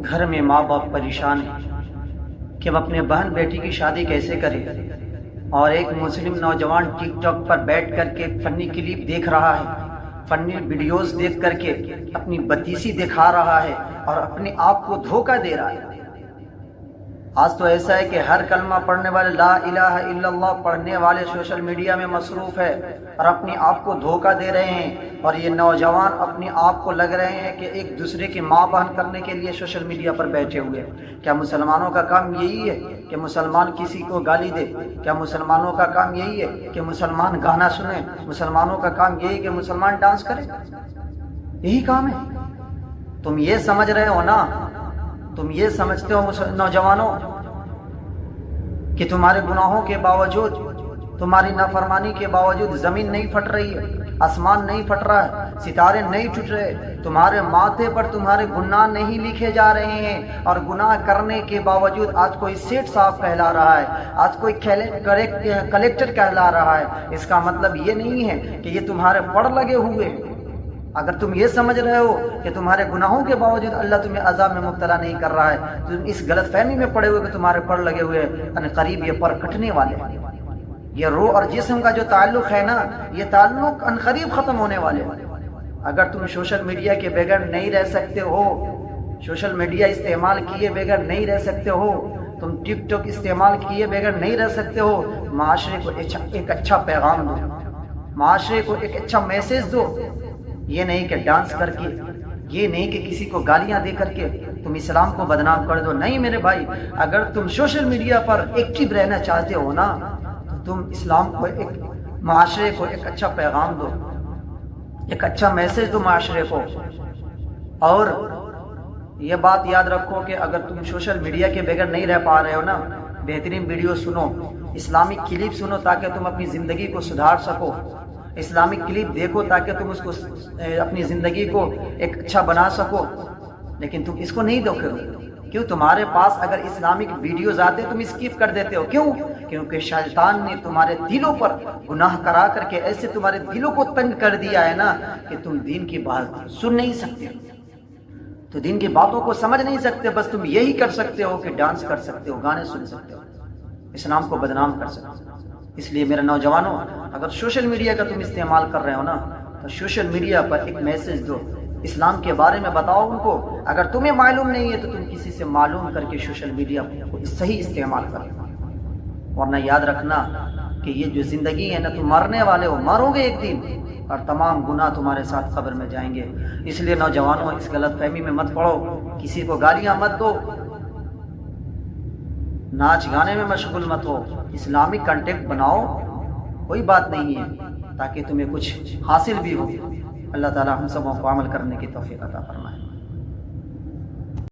گھر میں ماں باپ پریشان ہیں کہ وہ اپنے بہن بیٹی کی شادی کیسے کرے، اور ایک مسلم نوجوان ٹک ٹاک پر بیٹھ کر کے فنی کلپ دیکھ رہا ہے، فنی ویڈیوز دیکھ کر کے اپنی بتیسی دکھا رہا ہے اور اپنے آپ کو دھوکہ دے رہا ہے۔ آج تو ایسا ہے کہ ہر کلمہ پڑھنے والے، لا الہ الا اللہ پڑھنے والے سوشل میڈیا میں مصروف ہے اور اپنے آپ کو دھوکہ دے رہے ہیں، اور یہ نوجوان اپنے آپ کو لگ رہے ہیں کہ ایک دوسرے کی ماں بہن کرنے کے لیے سوشل میڈیا پر بیٹھے ہوئے ہیں۔ کیا مسلمانوں کا کام یہی ہے کہ مسلمان کسی کو گالی دے؟ کیا مسلمانوں کا کام یہی ہے کہ مسلمان گانا سنیں؟ مسلمانوں کا کام یہی ہے کہ مسلمان ڈانس کرے؟ یہی کام ہے؟ تم یہ سمجھ رہے ہو نا، تم یہ سمجھتے ہو نوجوانوں کہ تمہارے گناہوں کے باوجود، تمہاری نافرمانی کے باوجود زمین نہیں پھٹ رہی ہے، آسمان نہیں پھٹ رہا ہے، ستارے نہیں ٹوٹ رہے، تمہارے ماتھے پر تمہارے گناہ نہیں لکھے جا رہے ہیں، اور گناہ کرنے کے باوجود آج کوئی سیٹ صاحب کہلا رہا ہے، آج کوئی کلیکٹر کہلا رہا ہے۔ اس کا مطلب یہ نہیں ہے کہ یہ تمہارے پڑ لگے ہوئے ہیں۔ اگر تم یہ سمجھ رہے ہو کہ تمہارے گناہوں کے باوجود اللہ تمہیں عذاب میں مبتلا نہیں کر رہا ہے، تم اس غلط فہمی میں پڑے ہوئے کہ تمہارے پر لگے ہوئے ہیں، قریب یہ پر کٹنے والے ہیں۔ یہ روح اور جسم کا جو تعلق ہے نا، یہ تعلق ان قریب ختم ہونے والے ہیں۔ اگر تم سوشل میڈیا کے بغیر نہیں رہ سکتے ہو، سوشل میڈیا استعمال کیے بغیر نہیں رہ سکتے ہو، تم ٹک ٹاک استعمال کیے بغیر نہیں رہ سکتے ہو، معاشرے کو ایک اچھا پیغام دو، معاشرے کو ایک اچھا میسج دو۔ یہ نہیں کہ ڈانس کر کے، یہ نہیں کہ کسی کو گالیاں دے کر کے تم اسلام کو بدنام کر دو۔ نہیں میرے بھائی، اگر تم سوشل میڈیا پر ایکٹیو رہنا چاہتے ہو نا، تو تم اسلام کو، ایک معاشرے کو ایک اچھا پیغام دو، ایک اچھا میسج دو معاشرے کو۔ اور یہ بات یاد رکھو کہ اگر تم سوشل میڈیا کے بغیر نہیں رہ پا رہے ہو نا، بہترین ویڈیو سنو، اسلامک کلپ سنو تاکہ تم اپنی زندگی کو سدھار سکو، اسلامک کلپ دیکھو تاکہ تم اس کو اپنی زندگی کو ایک اچھا بنا سکو۔ لیکن تم اس کو نہیں دیکھو، کیوں؟ تمہارے پاس اگر اسلامک ویڈیوز آتے تم اسکپ کر دیتے ہو، کیوں؟ کیونکہ شیطان نے تمہارے دلوں پر گناہ کرا کر کے ایسے تمہارے دلوں کو تنگ کر دیا ہے نا کہ تم دین کی بات سن نہیں سکتے، تو دین کی باتوں کو سمجھ نہیں سکتے، بس تم یہی کر سکتے ہو کہ ڈانس کر سکتے ہو، گانے سن سکتے ہو، اسلام کو بدنام کر سکتے ہو۔ اس لیے میرے نوجوانوں، اگر سوشل میڈیا کا تم استعمال کر رہے ہو نا، تو سوشل میڈیا پر ایک میسج دو، اسلام کے بارے میں بتاؤ ان کو۔ اگر تمہیں معلوم نہیں ہے تو تم کسی سے معلوم کر کے سوشل میڈیا کو صحیح استعمال کرو، ورنہ یاد رکھنا کہ یہ جو زندگی ہے نا، تم مرنے والے ہو، مرو گے ایک دن، اور تمام گناہ تمہارے ساتھ قبر میں جائیں گے۔ اس لیے نوجوانوں، اس غلط فہمی میں مت پڑو، کسی کو گالیاں مت دو، ناچ گانے میں مشغول مت ہو، اسلامک کنٹینٹ بناؤ، کوئی بات نہیں ہے، تاکہ تمہیں کچھ حاصل بھی ہو۔ اللہ تعالی ہم سب کو عمل کرنے کی توفیق عطا فرمائے۔